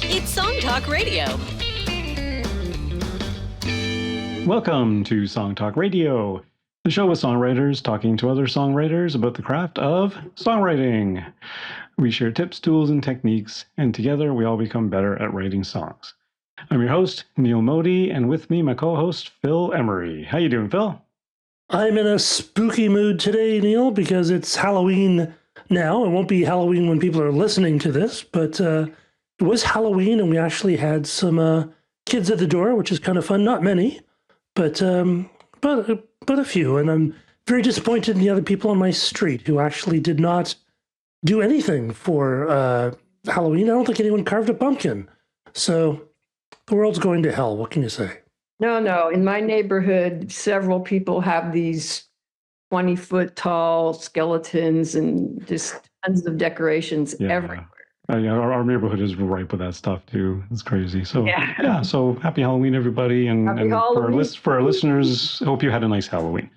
It's Song Talk Radio. Welcome to Song Talk Radio, the show with songwriters talking to other songwriters about the craft of songwriting. We share tips, tools, and techniques, and together we all become better at writing songs. I'm your host, Neil Modi, and with me, my co-host, Phil Emery. How you doing, Phil? I'm in a spooky mood today, Neil, because it's Halloween now. It won't be Halloween when people are listening to this, but it was Halloween, and we actually had some kids at the door, which is kind of fun. Not many, but a few. And I'm very disappointed in the other people on my street who actually did not do anything for Halloween. I don't think anyone carved a pumpkin. So the world's going to hell. What can you say? No. In my neighborhood, several people have these 20-foot tall skeletons and just tons of decorations everywhere. Our neighborhood is ripe with that stuff too. It's crazy. So so happy Halloween, everybody, and for our listeners, hope you had a nice Halloween.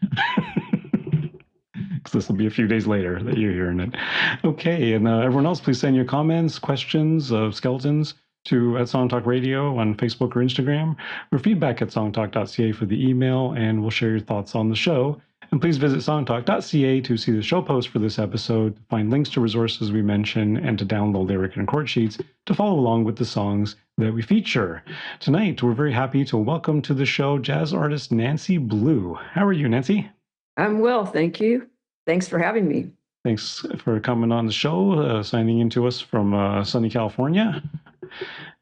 Because this will be a few days later that you're hearing it. Okay, and everyone else, please send your comments, questions of skeletons to Song Talk Radio on Facebook or Instagram, or feedback at songtalk.ca for the email, and we'll share your thoughts on the show. And please visit songtalk.ca to see the show post for this episode, to find links to resources we mention, and to download lyric and chord sheets to follow along with the songs that we feature. Tonight, we're very happy to welcome to the show jazz artist Nancy Blue. How are you, Nancy? I'm well, thank you. Thanks for having me. Thanks for coming on the show, signing in to us from sunny California.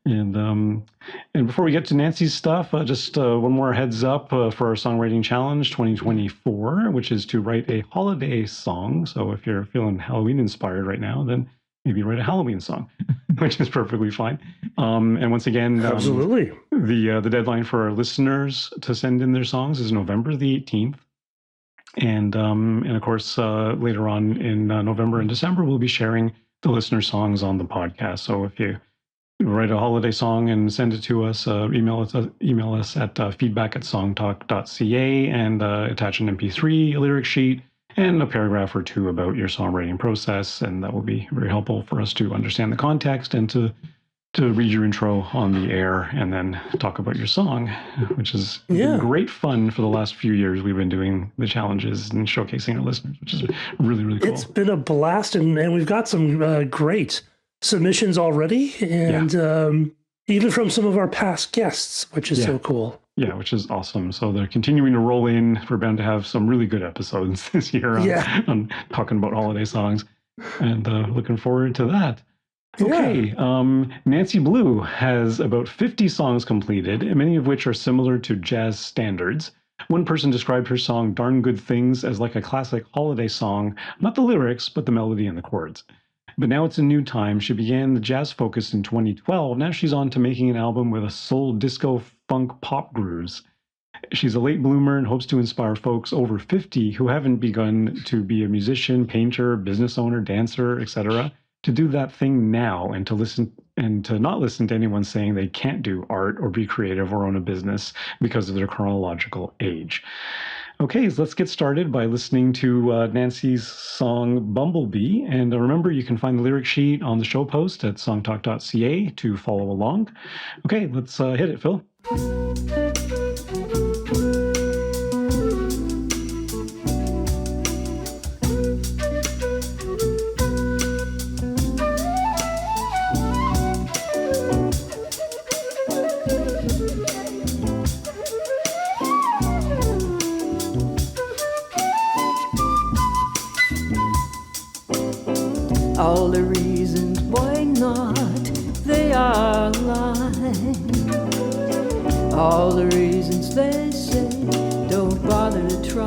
And before we get to Nancy's stuff, just one more heads up for our Songwriting Challenge 2024, which is to write a holiday song. So if you're feeling Halloween inspired right now, then maybe write a Halloween song, which is perfectly fine. And once again, absolutely, the deadline for our listeners to send in their songs is November the 18th. And of course, later on in November and December, we'll be sharing the listener songs on the podcast. So if you write a holiday song and send it to us, email us at feedback@songtalk.ca and attach an MP3, a lyric sheet, and a paragraph or two about your songwriting process. And that will be very helpful for us to understand the context and to read your intro on the air and then talk about your song, which is great fun for the last few years. We've been doing the challenges and showcasing our listeners, which is really, really cool. It's been a blast, and we've got some great submissions already, and even from some of our past guests, which is so cool. Yeah, which is awesome. So they're continuing to roll in. We're bound to have some really good episodes this year on talking about holiday songs, and looking forward to that. Okay, Nancy Blue has about 50 songs completed, many of which are similar to jazz standards. One person described her song Darn Good Things as like a classic holiday song, not the lyrics, but the melody and the chords. But now it's a new time. She began the jazz focus in 2012. Now she's on to making an album with a soul, disco, funk, pop grooves. She's a late bloomer and hopes to inspire folks over 50 who haven't begun to be a musician, painter, business owner, dancer, etc., to do that thing now and to not listen to anyone saying they can't do art or be creative or own a business because of their chronological age. Okay, so let's get started by listening to Nancy's song Bumblebee. And remember, you can find the lyric sheet on the show post at songtalk.ca to follow along. Okay, let's hit it, Phil. All the reasons why not, they are lying. All the reasons they say, don't bother to try.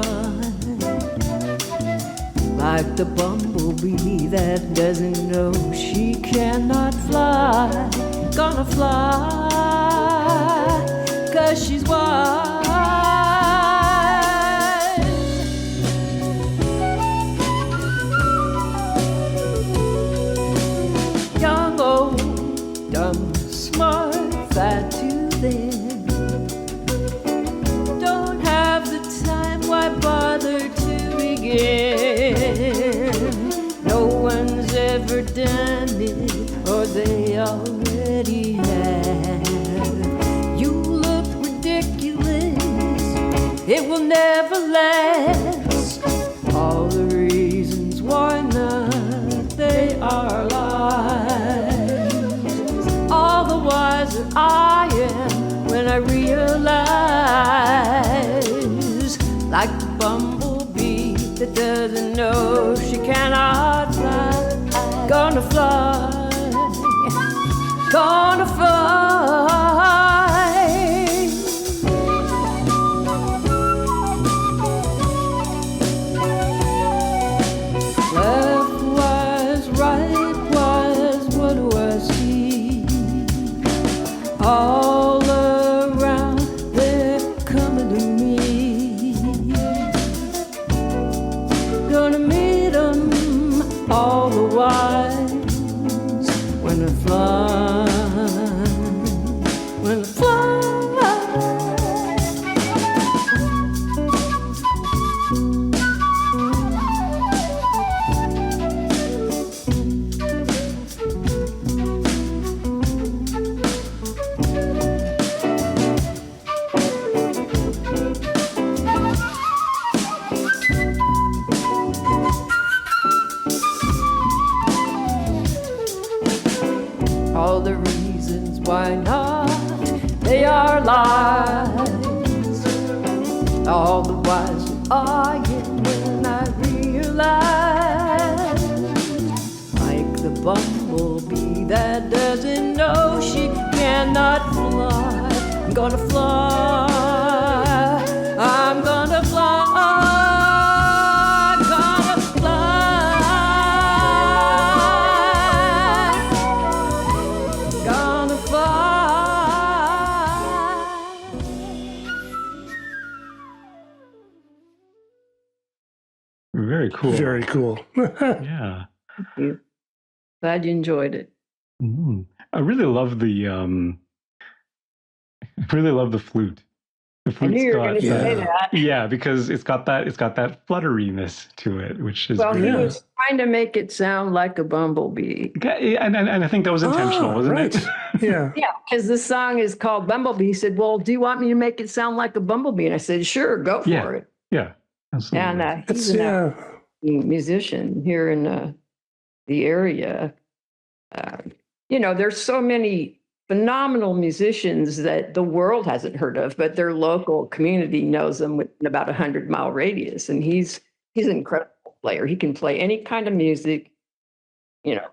Like the bumblebee that doesn't know she cannot fly. Gonna fly, 'cause she's wise. Dumb, smart, fat to thin. Don't have the time, why bother to begin? No one's ever done it, or they already have. it will never last. All the reasons why not, they are lies. All the wiser I am when I realize, like the bumblebee that doesn't know she cannot fly, gonna fly, gonna fly. Left-wise, right-wise, what do I see? All around, they're coming to me. Gonna meet 'em, all the wise, when I fly, when I fly. All the reasons why not, they are lies. All the wiser I am when I realize, like the bumblebee that doesn't know she cannot fly, I'm gonna fly, I'm gonna fly, gonna fly, gonna fly. Very cool. Very cool. Yeah. Thank you. Glad you enjoyed it. Mm. I really love the flute. The I knew flute's you were going to say yeah. that. yeah, because it's got that flutteriness to it, which is Well, he Yeah. was trying to make it sound like a bumblebee. and I think that was intentional, Ah, wasn't right. it? Yeah. Yeah, because the song is called Bumblebee. He said, well, do you want me to make it sound like a bumblebee? And I said, sure, go for Yeah. it. Yeah, absolutely. And It's, he's an yeah. musician here in the area. There's so many phenomenal musicians that the world hasn't heard of, but their local community knows them within about 100-mile radius. And he's an incredible player. He can play any kind of music,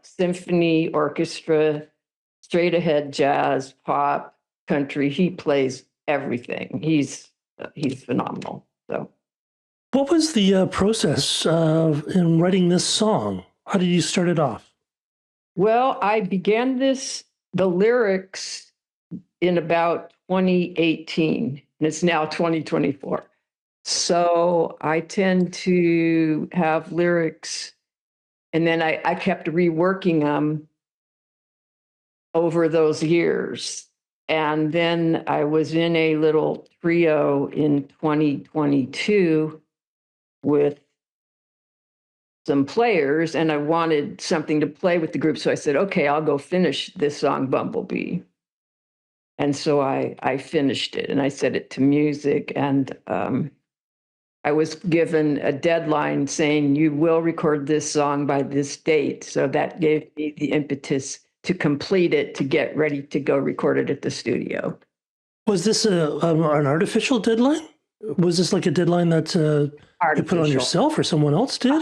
symphony, orchestra, straight ahead jazz, pop, country. He plays everything. He's phenomenal. So. What was the process in writing this song? How did you start it off? Well, I began the lyrics in about 2018, and it's now 2024. So I tend to have lyrics, and then I kept reworking them over those years. And then I was in a little trio in 2022 with some players, and I wanted something to play with the group. So I said, okay, I'll go finish this song, Bumblebee. And so I finished it, and I set it to music. And I was given a deadline saying, you will record this song by this date. So that gave me the impetus to complete it, to get ready to go record it at the studio. Was this an artificial deadline? Was this like a deadline that you put on yourself or someone else did?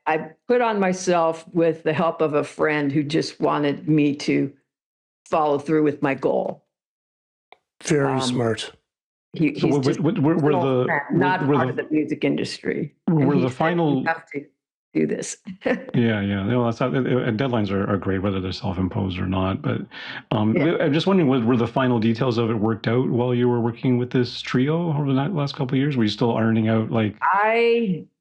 I put on myself with the help of a friend who just wanted me to follow through with my goal. Very smart. He's So just not part of the music industry. Were the final? You have to do this. Yeah. No, that's not, and deadlines are great, whether they're self-imposed or not. But I'm just wondering, were the final details of it worked out while you were working with this trio over the last couple of years? Were you still ironing out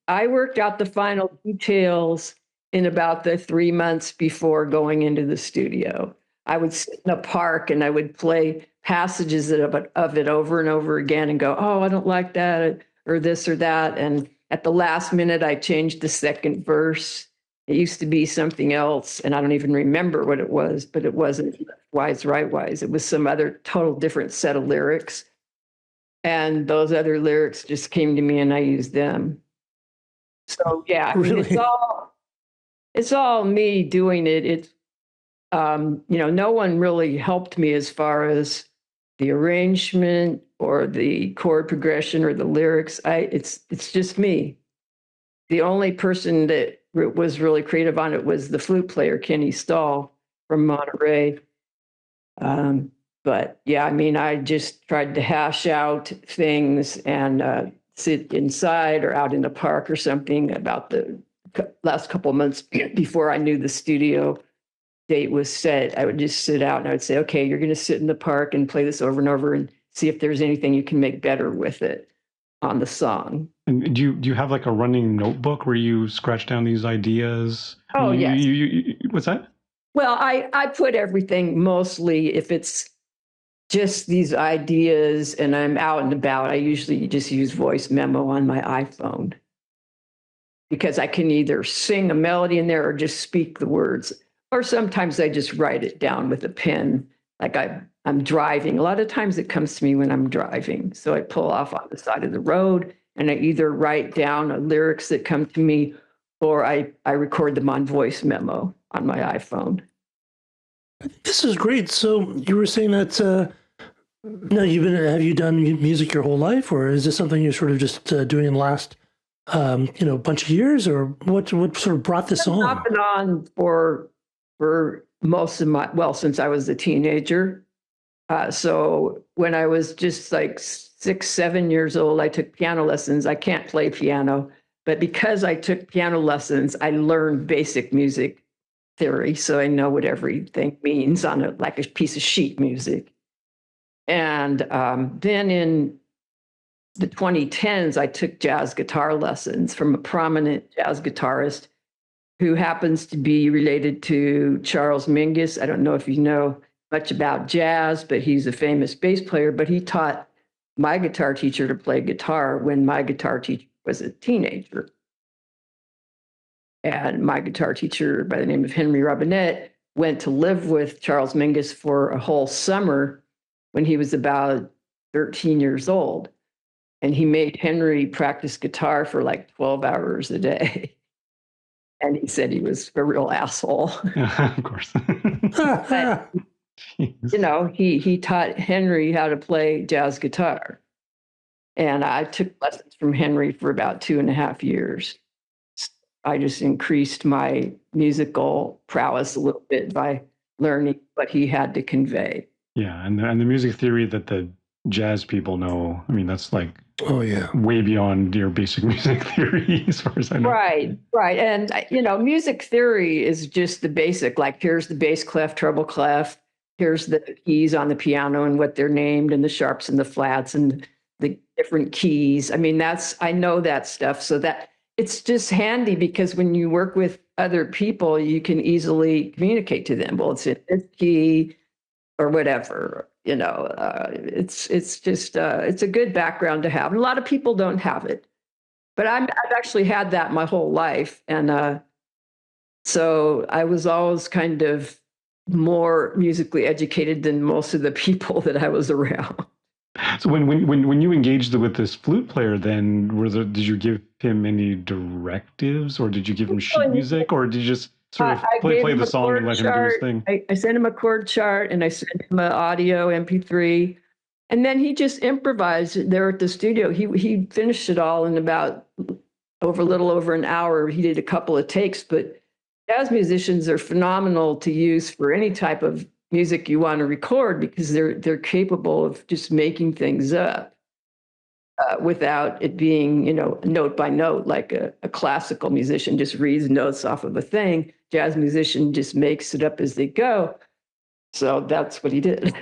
I worked out the final details in about the 3 months before going into the studio. I would sit in a park and I would play passages of it over and over again and go, oh, I don't like that, or this or that. And at the last minute, I changed the second verse. It used to be something else, and I don't even remember what it was, but it wasn't Wise, Right, Wise. It was some other total different set of lyrics. and those other lyrics just came to me and I used them. So yeah, I mean, Really? it's all me doing it. It's no one really helped me as far as the arrangement or the chord progression or the lyrics. It's just me. The only person that was really creative on it was the flute player, Kenny Stahl from Monterey. But yeah, I mean, I just tried to hash out things and sit inside or out in the park or something about the last couple of months before I knew the studio date was set. I would just sit out and I would say, okay, you're going to sit in the park and play this over and over and see if there's anything you can make better with it on the song. And do you have like a running notebook where you scratch down these ideas? Oh, yes. What's that? Well, I put everything mostly, if it's just these ideas and I'm out and about, I usually just use voice memo on my iPhone because I can either sing a melody in there or just speak the words. Or sometimes I just write it down with a pen. Like I'm driving. A lot of times it comes to me when I'm driving. So I pull off on the side of the road and I either write down lyrics that come to me or I record them on voice memo on my iPhone. This is great. So you were saying that now have you done music your whole life, or is this something you're sort of just doing in the last bunch of years, or what sort of brought this on? I've been on for most of since I was a teenager. So when I was just like 6, 7 years old, I took piano lessons. I can't play piano, but because I took piano lessons, I learned basic music theory. So I know what everything means on like a piece of sheet music. And then in the 2010s, I took jazz guitar lessons from a prominent jazz guitarist who happens to be related to Charles Mingus. I don't know if you know much about jazz, but he's a famous bass player. But he taught my guitar teacher to play guitar when my guitar teacher was a teenager. And my guitar teacher, by the name of Henry Robinette, went to live with Charles Mingus for a whole summer when he was about 13 years old. And he made Henry practice guitar for like 12 hours a day. And he said he was a real asshole. Of course. But, he taught Henry how to play jazz guitar. And I took lessons from Henry for about 2.5 years. I just increased my musical prowess a little bit by learning what he had to convey. Yeah, and the music theory that the jazz people know, I mean, that's like way beyond your basic music theory as far as I know. Right. And, music theory is just the basic, like here's the bass clef, treble clef, here's the keys on the piano and what they're named and the sharps and the flats and the different keys. I mean, I know that stuff. So that it's just handy because when you work with other people, you can easily communicate to them. Well, it's in this key or whatever, it's just, it's a good background to have. And a lot of people don't have it, but I've actually had that my whole life. And so I was always kind of more musically educated than most of the people that I was around. So when you engaged with this flute player, then did you give him any directives, or did you give him sheet music, or did you just sort of play the song and let him do his thing? I sent him a chord chart and I sent him an audio MP3, and then he just improvised there at the studio. He finished it all in about a little over an hour. He did a couple of takes, but jazz musicians are phenomenal to use for any type of music you want to record because they're capable of just making things up without it being, note by note, like a classical musician just reads notes off of a thing. Jazz musician just makes it up as they go. So that's what he did.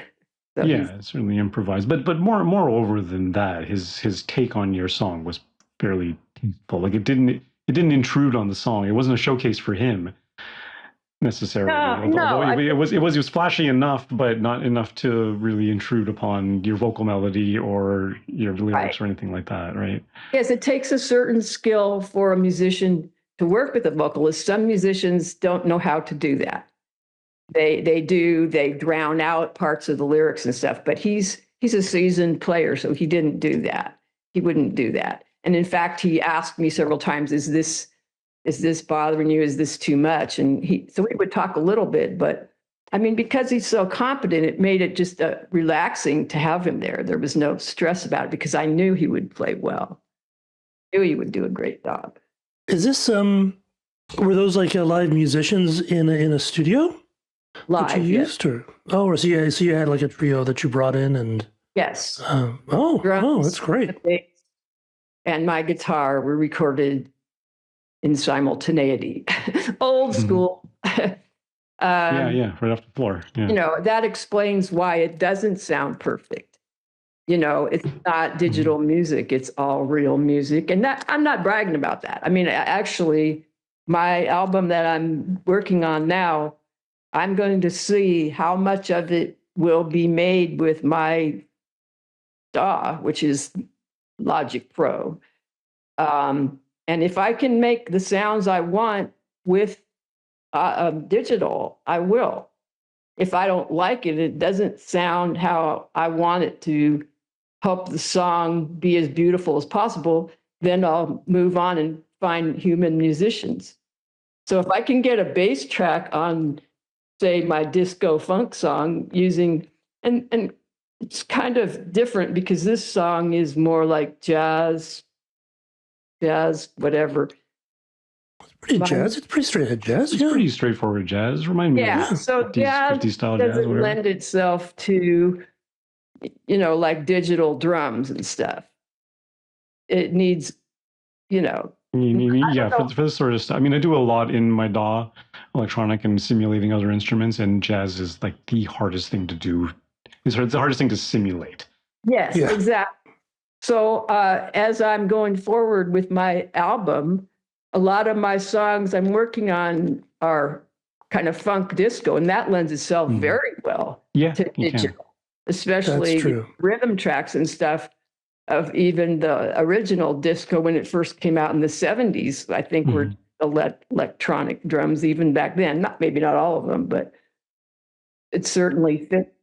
So it's certainly improvised, but moreover than that, his take on your song was fairly tasteful. Like it didn't intrude on the song. It wasn't a showcase for him necessarily. It was flashy enough, but not enough to really intrude upon your vocal melody or your lyrics or anything like that, right? Yes, it takes a certain skill for a musician to work with a vocalist. Some musicians don't know how to do that. They drown out parts of the lyrics and stuff, but he's he's a seasoned player, so he didn't do that. He wouldn't do that. And in fact, he asked me several times, is this bothering you? Is this too much? And so we would talk a little bit, but I mean, because he's so competent, it made it just relaxing to have him there. There was no stress about it because I knew he would play well. I knew he would do a great job. Is this, were those like live musicians in a studio? Live, that you used, yes. Or so you had like a trio that you brought in, and Yes. Drums, that's great. And my guitar were recorded in simultaneity, old school. Right off the floor. Yeah. You know, that explains why it doesn't sound perfect. You know, it's not digital music; it's all real music, and that I'm not bragging about that. I mean, actually, my album that I'm working on now, I'm going to see how much of it will be made with my DAW, which is Logic Pro. And if I can make the sounds I want with digital, I will. If I don't like it, it doesn't sound how I want it to help the song be as beautiful as possible, then I'll move on and find human musicians. So if I can get a bass track on, say, my disco funk song using, and it's kind of different because this song is more like jazz, whatever. It's pretty jazz. It's pretty straight ahead jazz. It's pretty straightforward jazz. Remind me of So 50s, jazz 50s style doesn't jazz, whatever. lend itself to, you know, like digital drums and stuff. It needs, you know. For this sort of stuff. I mean, I do a lot in my DAW, electronic and simulating other instruments, and jazz is like the hardest thing to do. It's the hardest thing to simulate. Yes, exactly. So as I'm going forward with my album, a lot of my songs I'm working on are kind of funk disco, and that lends itself very well to digital, especially rhythm tracks and stuff of even the original disco when it first came out in the 70s, I think were electronic drums even back then. Maybe not all of them, but it certainly fit.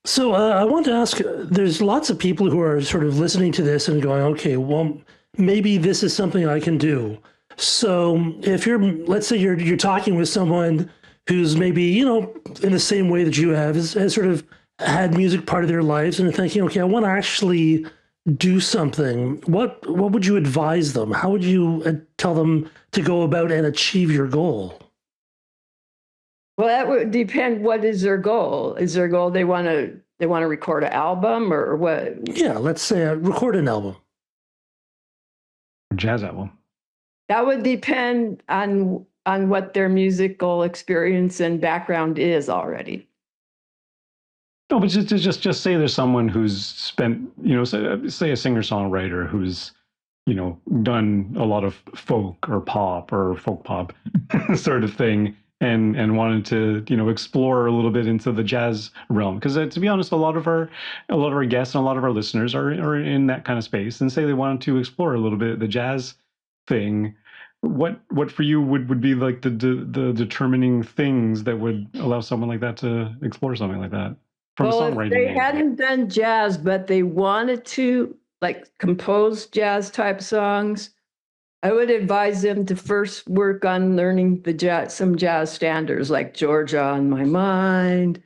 So I want to ask, there's lots of people who are sort of listening to this and going, okay, well, maybe this is something I can do. So if let's say you're talking with someone who's maybe, you know, in the same way that you have, has sort of had music part of their lives and thinking, okay, I want to actually do something. What would you advise them? How would you tell them to go about and achieve your goal? Well, that would depend. What is their goal? Is their goal they want to record an album or what? Yeah, let's say record an album. A jazz album. That would depend on what their musical experience and background is already. No, but just say there's someone who's spent, you know, say a singer-songwriter who's, you know, done a lot of folk or pop or folk pop sort of thing, and wanted to, you know, explore a little bit into the jazz realm. Because to be honest, a lot of our guests and a lot of our listeners are in that kind of space, and say they wanted to explore a little bit the jazz thing. What for you would be like the determining things that would allow someone like that to explore something like that? Well, if they hadn't done jazz, but they wanted to like compose jazz type songs, I would advise them to first work on learning some jazz standards like Georgia on My Mind,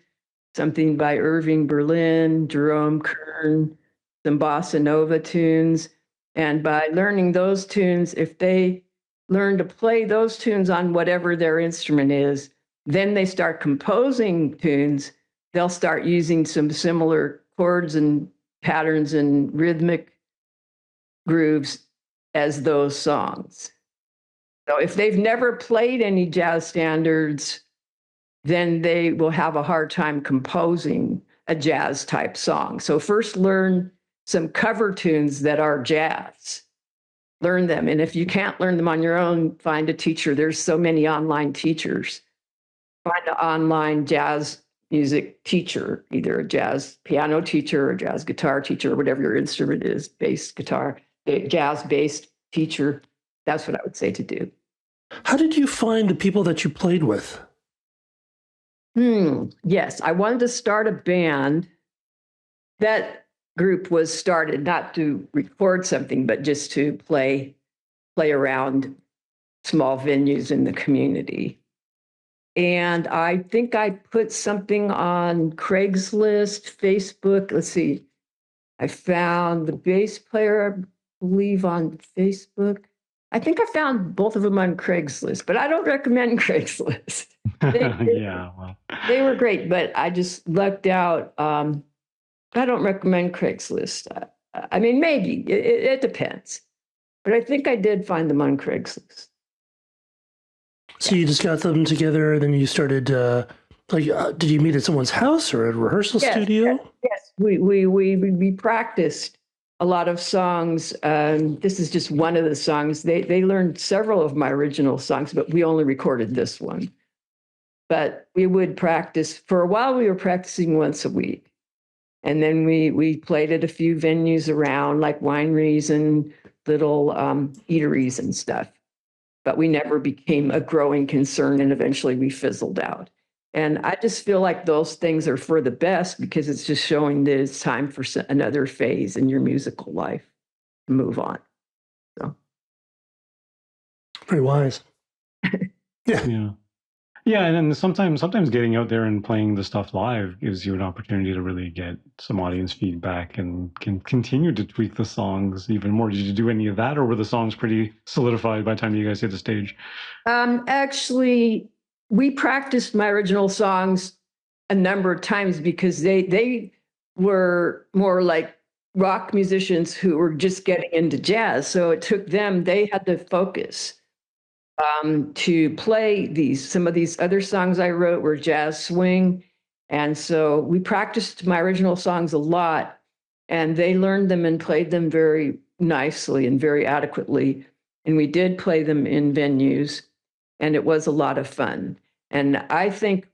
something by Irving Berlin, Jerome Kern, some bossa nova tunes. And by learning those tunes, if they learn to play those tunes on whatever their instrument is, then they start composing tunes. They'll start using some similar chords and patterns and rhythmic grooves as those songs. So if they've never played any jazz standards, then they will have a hard time composing a jazz type song. So first learn some cover tunes that are jazz. Learn them. And if you can't learn them on your own, find a teacher. There's so many online teachers. Find an online jazz music teacher, either a jazz piano teacher or a jazz guitar teacher, or whatever your instrument is, bass guitar, jazz-based teacher. That's what I would say to do. How did you find the people that you played with? Yes, I wanted to start a band, that group was started not to record something, but just to play around small venues in the community. And I think I put something on Craigslist, Facebook. Let's see. I found the bass player, I believe, on Facebook. I think I found both of them on Craigslist, but I don't recommend Craigslist. Yeah, well, They were great, but I just lucked out. I don't recommend Craigslist. I mean, maybe it depends, but I think I did find them on Craigslist. So you just got them together, and then you started. Did you meet at someone's house or at a rehearsal studio? Yes. We practiced a lot of songs. This is just one of the songs. They learned several of my original songs, but we only recorded this one. But we would practice for a while. We were practicing once a week, and then we played at a few venues around, like wineries and little eateries and stuff. But we never became a growing concern, and eventually we fizzled out. And I just feel like those things are for the best, because it's just showing that it's time for another phase in your musical life to move on. So, Very wise. yeah. Yeah, and then sometimes getting out there and playing the stuff live gives you an opportunity to really get some audience feedback and can continue to tweak the songs even more. Did you do any of that, or were the songs pretty solidified by the time you guys hit the stage? Actually, we practiced my original songs a number of times, because they were more like rock musicians who were just getting into jazz. So it took them, they had to focus to play some of these other songs I wrote were jazz swing. And so we practiced my original songs a lot, and they learned them and played them very nicely and very adequately. And we did play them in venues, and it was a lot of fun. And I think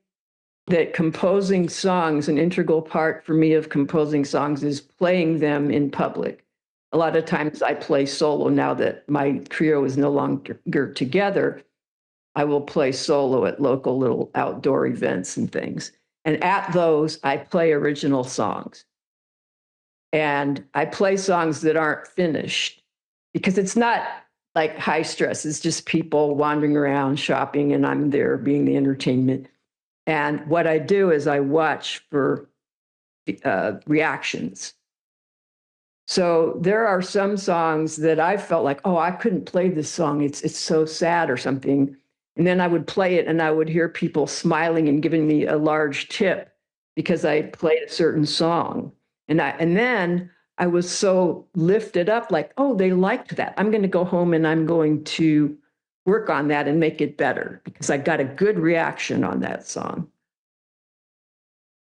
that composing songs, an integral part for me of composing songs, is playing them in public. A lot of times I play solo now that my trio is no longer together. I will play solo at local little outdoor events and things. And at those, I play original songs. And I play songs that aren't finished, because it's not like high stress. It's just people wandering around shopping, and I'm there being the entertainment. And what I do is I watch for reactions. So there are some songs that I felt like, oh, I couldn't play this song. It's so sad or something. And then I would play it, and I would hear people smiling and giving me a large tip because I played a certain song. And then I was so lifted up, like, oh, they liked that. I'm going to go home and I'm going to work on that and make it better, because I got a good reaction on that song.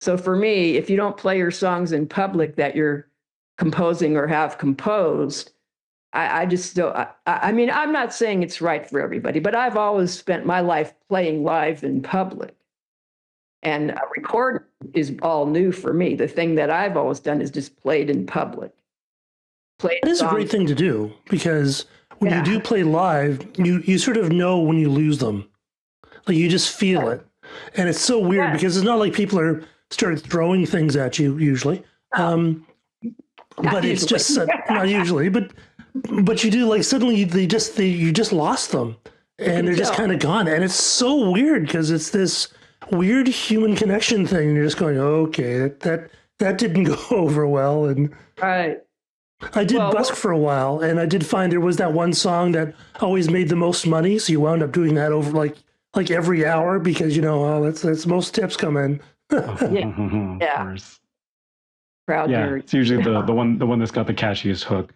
So for me, if you don't play your songs in public that you're composing or have composed, I just don't. I mean, I'm not saying it's right for everybody, but I've always spent my life playing live in public. And a record is all new for me. The thing that I've always done is just played in public. It is a great thing to do, because when you do play live, you sort of know when you lose them. Like, you just feel it. And it's so weird because it's not like people are started throwing things at you usually. But it's just not usually, but you do, like, suddenly you just lost them, and they're just kind of gone. And it's so weird, because it's this weird human connection thing. And you're just going, okay, that didn't go over well. And right. I did busk for a while, and I did find there was that one song that always made the most money. So you wound up doing that over like every hour, because that's most tips come in. Yeah. Proud nerd. It's usually the one that's got the catchiest hook.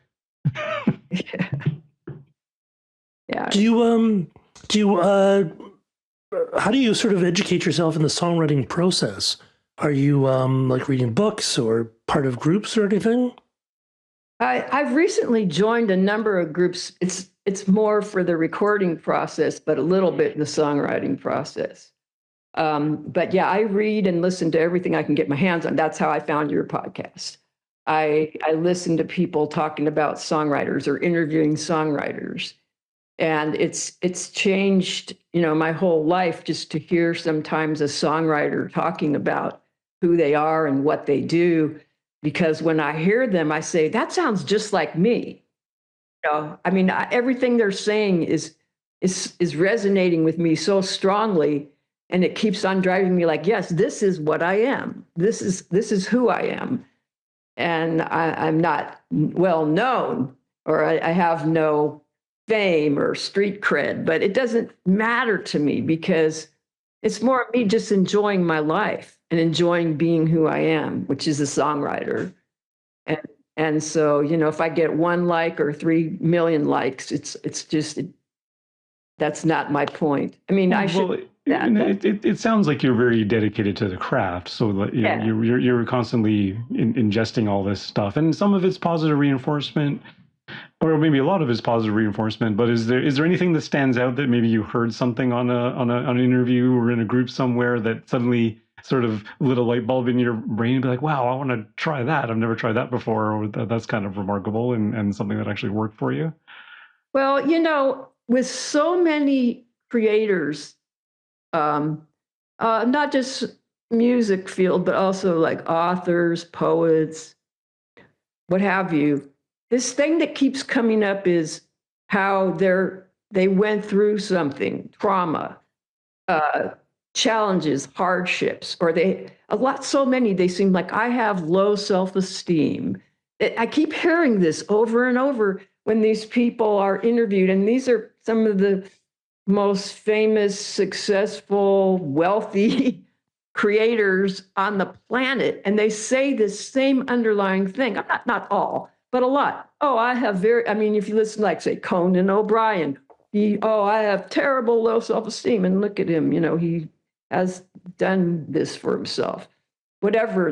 Yeah. Do you how do you sort of educate yourself in the songwriting process? Are you like reading books or part of groups or anything? I've recently joined a number of groups. It's more for the recording process, but a little bit in the songwriting process. But yeah, I read and listen to everything I can get my hands on. That's how I found your podcast. I listen to people talking about songwriters or interviewing songwriters. And it's changed, my whole life, just to hear sometimes a songwriter talking about who they are and what they do. because when I hear them, I say, that sounds just like me. I mean, everything they're saying is resonating with me so strongly, and it keeps on driving me like, yes, this is what I am. This is who I am. And I'm not well known, or I have no fame or street cred, but it doesn't matter to me because it's more me just enjoying my life and enjoying being who I am, which is a songwriter. And so, if I get 1 like or 3 million likes, it's just, that's not my point. I mean, it sounds like you're very dedicated to the craft. So that you're constantly ingesting all this stuff, and some of it's positive reinforcement, or maybe a lot of it's positive reinforcement. But is there anything that stands out that maybe you heard something on an interview or in a group somewhere that suddenly sort of lit a light bulb in your brain and be like, wow, I want to try that. I've never tried that before. Or that's kind of remarkable and something that actually worked for you? Well, with so many creators, not just music field, but also like authors, poets, what have you, this thing that keeps coming up is how they went through something, trauma, challenges, hardships, or so many, they seem like, I have low self-esteem. I keep hearing this over and over when these people are interviewed, and these are some of the most famous, successful, wealthy creators on the planet, and they say this same underlying thing. I'm not all, but a lot. Oh, if you listen, like, say, Conan O'Brien, I have terrible low self-esteem, and look at him, he has done this for himself. Whatever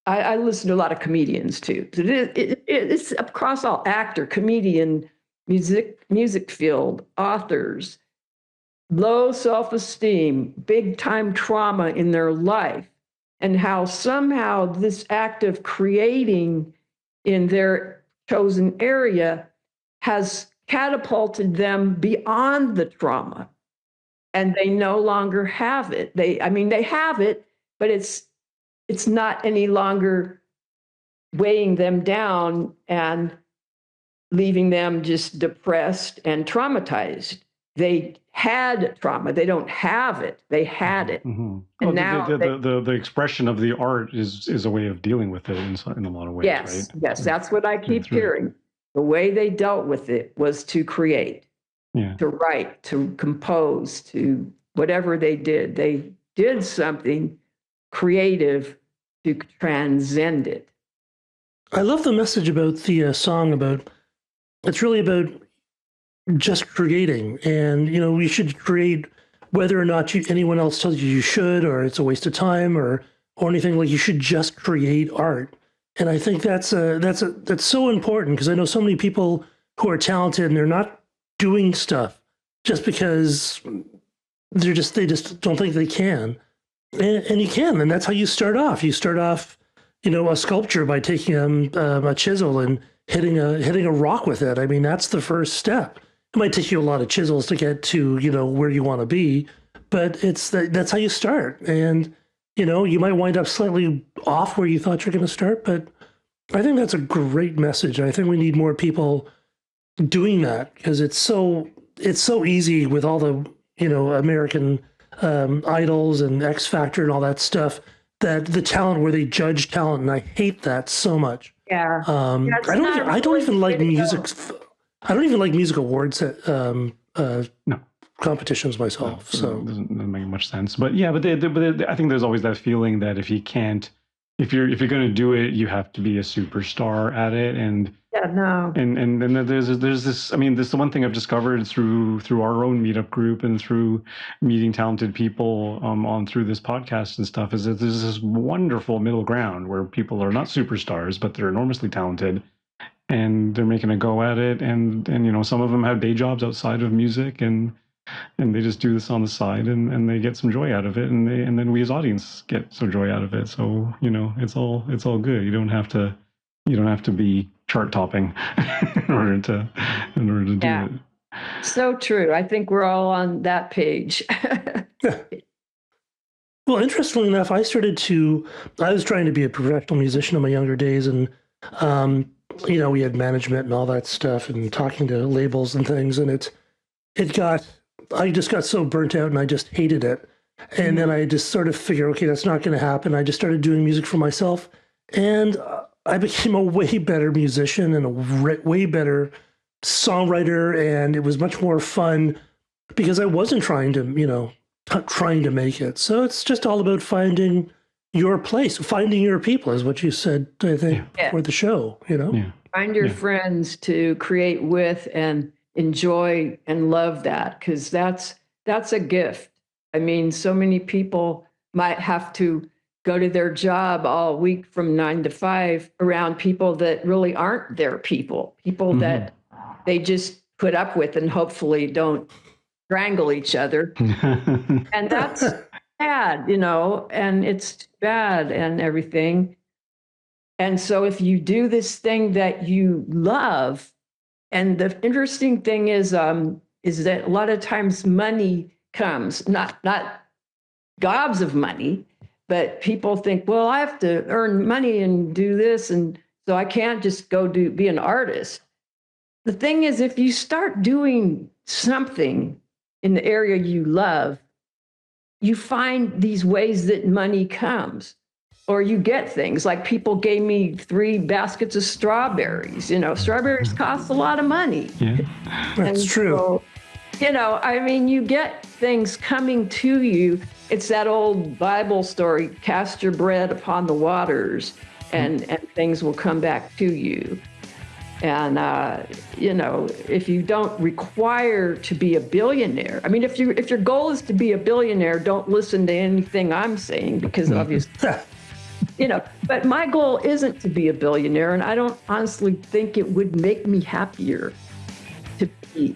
I listen to a lot of comedians too. It's across all: actor, comedian, music field, authors, low self-esteem, big time trauma in their life, and how somehow this act of creating in their chosen area has catapulted them beyond the trauma. And they no longer have it. They have it, but it's not any longer weighing them down and leaving them just depressed and traumatized. They had trauma. They don't have it. They had it. Mm-hmm. And now the expression of the art is a way of dealing with it in a lot of ways, yes, right? Yes, that's what I keep hearing. The way they dealt with it was to create. Yeah. To write, to compose, to whatever they did. They did something creative to transcend it. I love the message about the song it's really about just creating. And, you should create whether or not anyone else tells you should, or it's a waste of time or anything. Like, you should just create art. And I think that's so important, because I know so many people who are talented and they're not doing stuff just because they just don't think they can. And you can, and that's how you start off. You start off, a sculpture by taking a chisel and hitting a rock with it. I mean, that's the first step. It might take you a lot of chisels to get to, where you want to be, but that's how you start. And, you might wind up slightly off where you thought you're going to start, but I think that's a great message. I think we need more people doing that, because it's so easy with all the American idols and X Factor and all that stuff, that the talent where they judge talent, and I hate that so much. Yeah. I don't even like music. I don't even like music awards competitions myself. No, so it doesn't make much sense. But yeah, but I think there's always that feeling that if you're going to do it, you have to be a superstar at it. And And then there's this. I mean, this is the one thing I've discovered through our own meetup group and through meeting talented people on through this podcast and stuff, is that there's this wonderful middle ground where people are not superstars, but they're enormously talented, and they're making a go at it. And some of them have day jobs outside of music, and they just do this on the side, and they get some joy out of it, and then we as audience get some joy out of it. So it's all good. You don't have to be chart topping in order to do it. So true. I think we're all on that page. Well, interestingly enough, I was trying to be a professional musician in my younger days. And, we had management and all that stuff and talking to labels and things. And I just got so burnt out and I just hated it. And then I just sort of figured, okay, that's not going to happen. I just started doing music for myself. And I became a way better musician and a way better songwriter. And it was much more fun because I wasn't trying to make it. So it's just all about finding your place, finding your people is what you said, I think, for the show, Yeah. Find your friends to create with and enjoy and love that, because that's a gift. I mean, so many people might have to go to their job all week from 9 to 5 around people that really aren't their people that they just put up with and hopefully don't strangle each other. And that's bad, and it's bad and everything. And so if you do this thing that you love, and the interesting thing is that a lot of times money comes, not gobs of money, but people think, well, I have to earn money and do this, and so I can't just go be an artist. The thing is, if you start doing something in the area you love, you find these ways that money comes, or you get things like people gave me 3 baskets of strawberries. Strawberries cost a lot of money. Yeah, that's true. So, you get things coming to you. It's that old Bible story, cast your bread upon the waters and things will come back to you. And, if you don't require to be a billionaire, if your goal is to be a billionaire, don't listen to anything I'm saying, because obviously, but my goal isn't to be a billionaire. And I don't honestly think it would make me happier to be,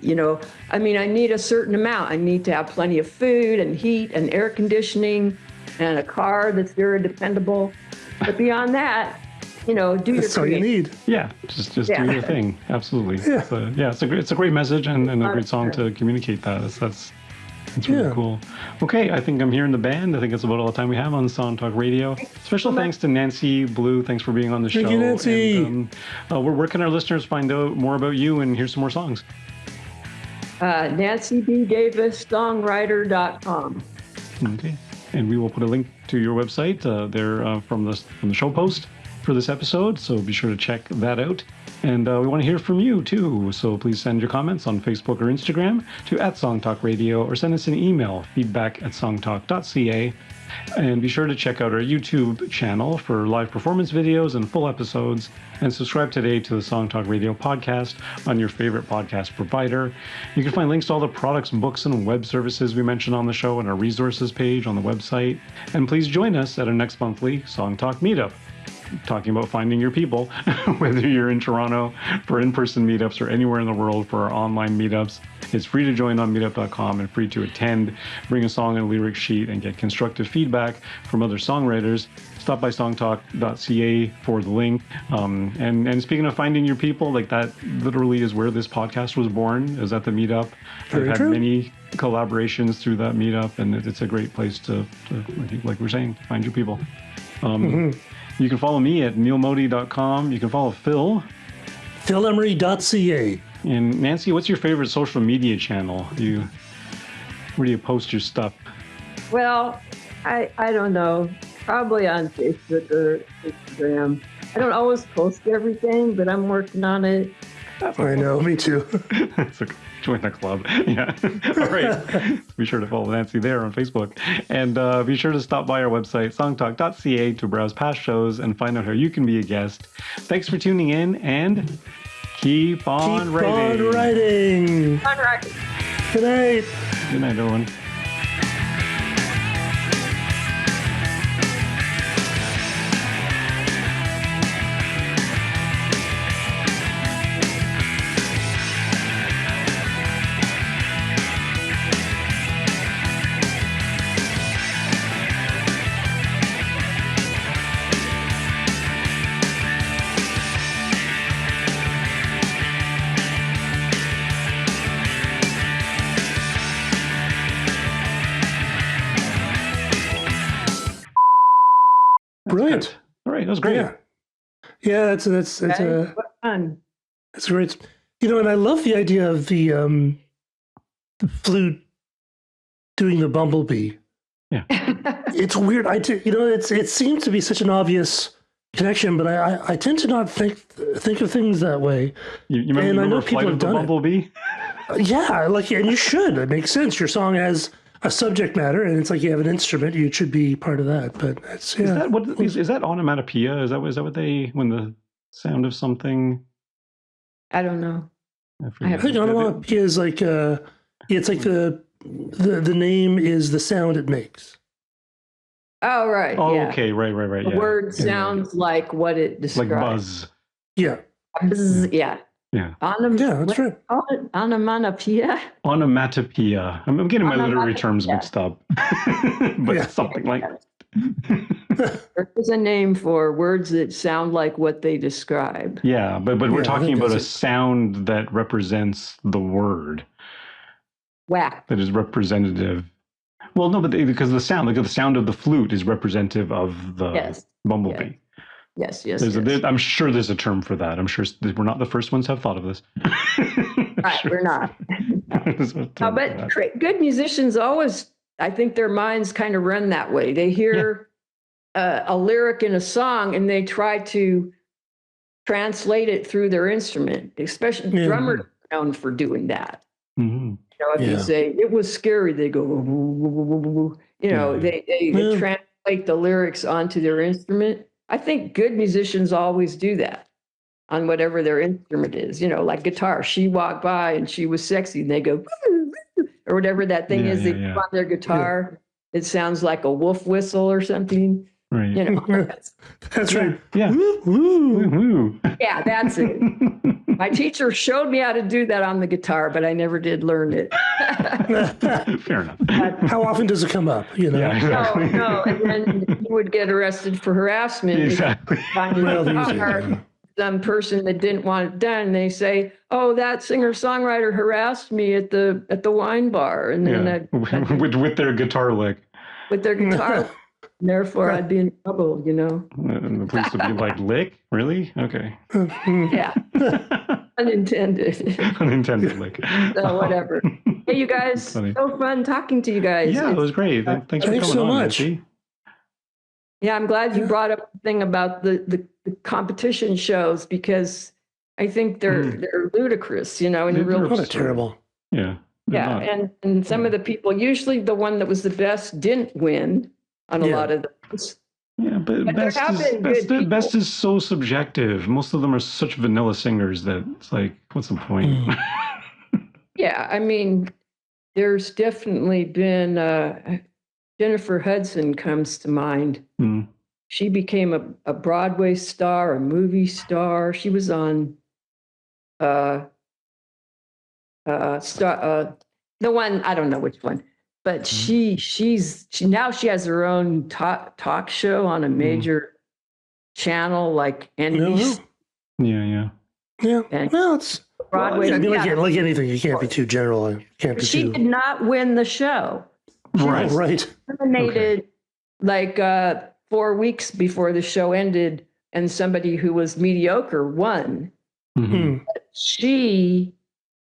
I need a certain amount. I need to have plenty of food and heat and air conditioning and a car that's very dependable. But beyond that, do your thing. That's all you need. Yeah, just do your thing. Absolutely. Yeah. It's a great message and a great song to communicate that. That's really cool. Okay, I think I'm hearing the band. I think that's about all the time we have on Song Talk Radio. Special thanks to Nancy Blue. Thanks for being on the show. Thank you, Nancy. And, where can our listeners find out more about you and hear some more songs? Nancy B. Davis, songwriter.com. Okay, and we will put a link to your website there from the show post for this episode, so be sure to check that out. And we want to hear from you too, so please send your comments on Facebook or Instagram to @SongTalkRadio, or send us an email, feedback@songtalk.ca. And be sure to check out our YouTube channel for live performance videos and full episodes, and subscribe today to the Song Talk Radio podcast on your favorite podcast provider. You can find links to all the products, books, and web services we mentioned on the show on our resources page on the website. And please join us at our next monthly Song Talk meetup, talking about finding your people, whether you're in Toronto for in-person meetups or anywhere in the world for our online meetups. It's free to join on meetup.com and free to attend. Bring a song and a lyric sheet and get constructive feedback from other songwriters. Stop by songtalk.ca for the link. And speaking of finding your people, like that literally is where this podcast was born, is at the meetup. Very I've had true. many collaborations through that meetup, and it's a great place to like we're saying, find your people. You can follow me at neilmodi.com. You can follow Phil. PhilEmery.ca. And Nancy, what's your favorite social media channel? Where do you post your stuff? Well, I don't know. Probably on Facebook or Instagram. I don't always post everything, but I'm working on it. I know, me too. That's okay. Join the club. Yeah. All right. Be sure to follow Nancy there on Facebook. And be sure to stop by our website, songtalk.ca, to browse past shows and find out how you can be a guest. Thanks for tuning in, and keep on writing. Keep on writing. All right. Good night. Good night, everyone. brilliant. All right, that was great. Yeah, that's Fun. that's great. And I love the idea of the flute doing the bumblebee. Yeah. It's weird. It seems to be such an obvious connection, but I tend to not think of things that way. You remember Flight of the Bumblebee? Yeah, and you should. It makes sense. Your song has a subject matter, and it's like you have an instrument. You should be part of that. But it's Is that onomatopoeia? Is that what they when the sound of something? I don't know. I think onomatopoeia is like it's like the name is the sound it makes. Oh, right. Oh, yeah. okay. Right. The word sounds like what it describes. Like buzz. Yeah. Buzz, yeah. Yeah. That's right. Onomatopoeia. Onomatopoeia. I'm getting my literary terms mixed up. But something like that. There is a name for words that sound like what they describe. Yeah, but we're talking about a sound that represents the word. Whack. That is representative. Well, no, but because the sound of the flute is representative of the bumblebee. Yes. I'm sure there's a term for that. I'm sure we're not the first ones to have thought of this. Right, we're not. No, but good musicians always, I think their minds kind of run that way. They hear a lyric in a song and they try to translate it through their instrument, especially drummers are known for doing that. Mm-hmm. If you say, it was scary, they go, woo, woo, woo, woo, woo. They translate the lyrics onto their instrument. I think good musicians always do that on whatever their instrument is, like guitar. She walked by and she was sexy and they go, woo, woo, or whatever that thing is they do on their guitar. It sounds like a wolf whistle or something. Right. That's right. Yeah. Woo, woo, woo. Yeah, that's it. My teacher showed me how to do that on the guitar, but I never did learn it. Fair enough. How often does it come up? Yeah, exactly. No. And then you would get arrested for harassment. Exactly. Some person that didn't want it done, they say, "Oh, that singer-songwriter harassed me at the wine bar," and then with their guitar lick. With their guitar. And therefore, I'd be in trouble, And the police would be like, lick? Really? Okay. Yeah. Unintended. Unintended lick. So whatever. Hey, you guys. So fun talking to you guys. Yeah, it was great. Thanks for coming so on, much. Nancy. Yeah, I'm glad you brought up the thing about the competition shows because I think they're ludicrous, in real What a terrible. Yeah. Yeah, and some of the people, usually the one that was the best didn't win on a lot of those. Yeah, but best is so subjective. Most of them are such vanilla singers that it's like, what's the point? Yeah, I mean, there's definitely been Jennifer Hudson comes to mind. Mm. She became a Broadway star, a movie star. She was on the one, I don't know which one. But she now has her own talk show on a major channel like NBC. Yeah. And, well, it's Broadway. Like anything, you can't be too general. She did not win the show. Right. Nominated 4 weeks before the show ended, and somebody who was mediocre won. Mm-hmm. She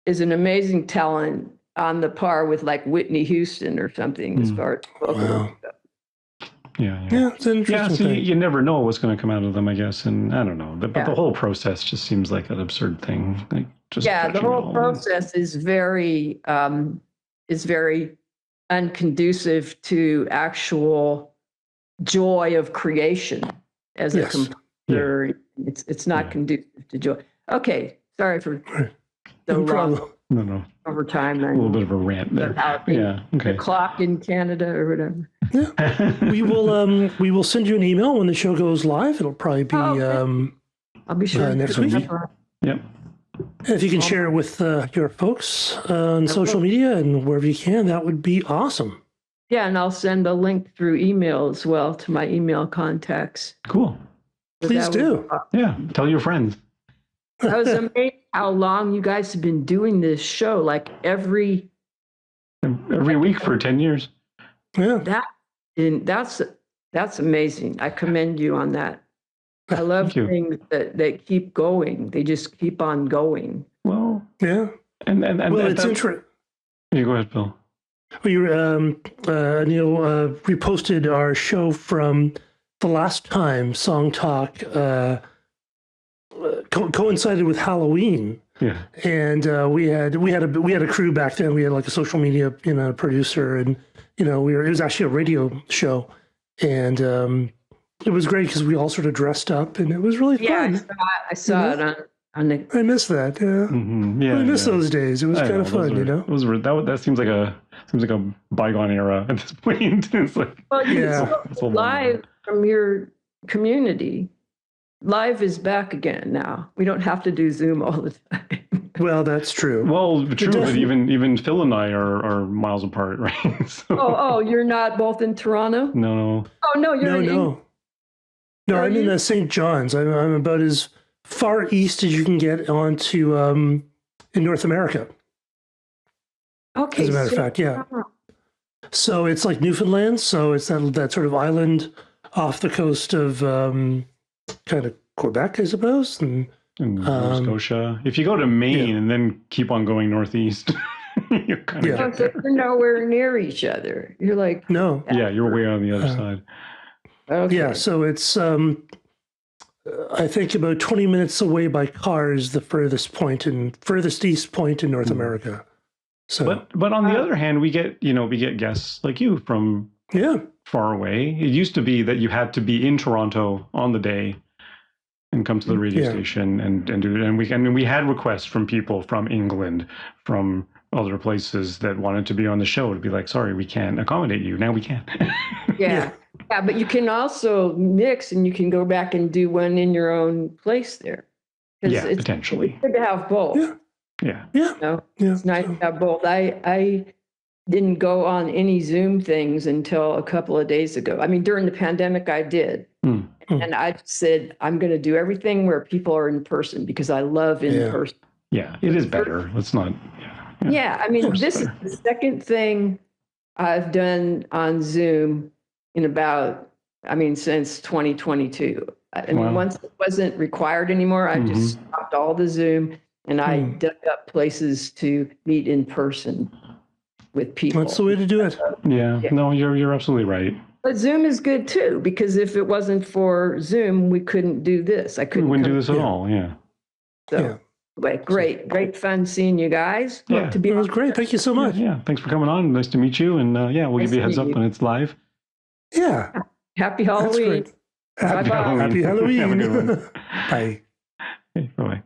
is an amazing talent. On the par with Whitney Houston or something as far as vocal stuff. Yeah, it's an interesting thing. You never know what's going to come out of them, I guess, and I don't know. But the whole process just seems like an absurd thing. The whole process is very unconducive to actual joy of creation as a composer. Yeah. It's not conducive to joy. Okay, sorry for so long. No. Over time. A little bit of a rant there. Okay. The clock in Canada or whatever. Yeah. We will send you an email when the show goes live. It'll probably be I'll be sure next week. Yep. If you can share it with your folks on social media and wherever you can, that would be awesome. Yeah, and I'll send a link through email as well to my email contacts. Cool. Please do. Yeah. Tell your friends. I was amazed how long you guys have been doing this show, every week for 10 years. Yeah. That's That's amazing. I commend you on that. I love you. things that keep going. They just keep on going. Well, Yeah. and Well, it's interesting. You go ahead, Phil. Well, Neil reposted our show from the last time Song Talk coincided with Halloween. Yeah. And we had a crew back then. We had like a social media producer, and it was actually a radio show, and it was great because we all sort of dressed up, and it was really fun. Yeah, I saw it on the. I miss that. Yeah, Yeah. I miss those days. It was kind of fun, That seems like a bygone era at this point. It's like, well, yeah, it's live from your community. Live is back again now. We don't have to do Zoom all the time. Well, that's true. Well, true, but even Phil and I are miles apart, right? So, Oh, you're not both in Toronto? No. Oh no, you're No, I'm in St. John's. I'm about as far east as you can get onto in North America. Okay. As a matter of fact, yeah. So it's like Newfoundland. So it's that sort of island off the coast of kind of Quebec, I suppose. And Nova Scotia. If you go to Maine and then keep on going northeast, you kind of get there. You're nowhere near each other. You're like no. Yeah, you're way on the other side. Okay. Yeah, so it's I think about 20 minutes away by car is the furthest east point in North America. So, but on the other hand, we get guests like you from far away. It used to be that you had to be in Toronto on the day and come to the radio station and do it. And we had requests from people from England, from other places that wanted to be on the show to be like, sorry, we can't accommodate you. Now we can. Yeah, but you can also mix, and you can go back and do one in your own place there. Yeah, potentially. It's good to have both. Yeah. It's nice to have both. I didn't go on any Zoom things until a couple of days ago. I mean, during the pandemic, I did. And I said, I'm going to do everything where people are in person because I love in person. Yeah, it is better. Let's not. Yeah, I mean, this is the second thing I've done on Zoom since 2022. Once it wasn't required anymore, I just stopped all the Zoom and I dug up places to meet in person with people. That's the way to do it. Yeah. No, you're absolutely right. But Zoom is good too, because if it wasn't for Zoom, we couldn't do this. We wouldn't do this at all. Yeah. So, but great fun seeing you guys. Yeah, it was great. Thank you so much. Yeah, thanks for coming on. Nice to meet you. And we'll give you a heads up when it's live. Yeah. Happy Halloween. Happy Halloween. Have a good one. Bye. Bye-bye.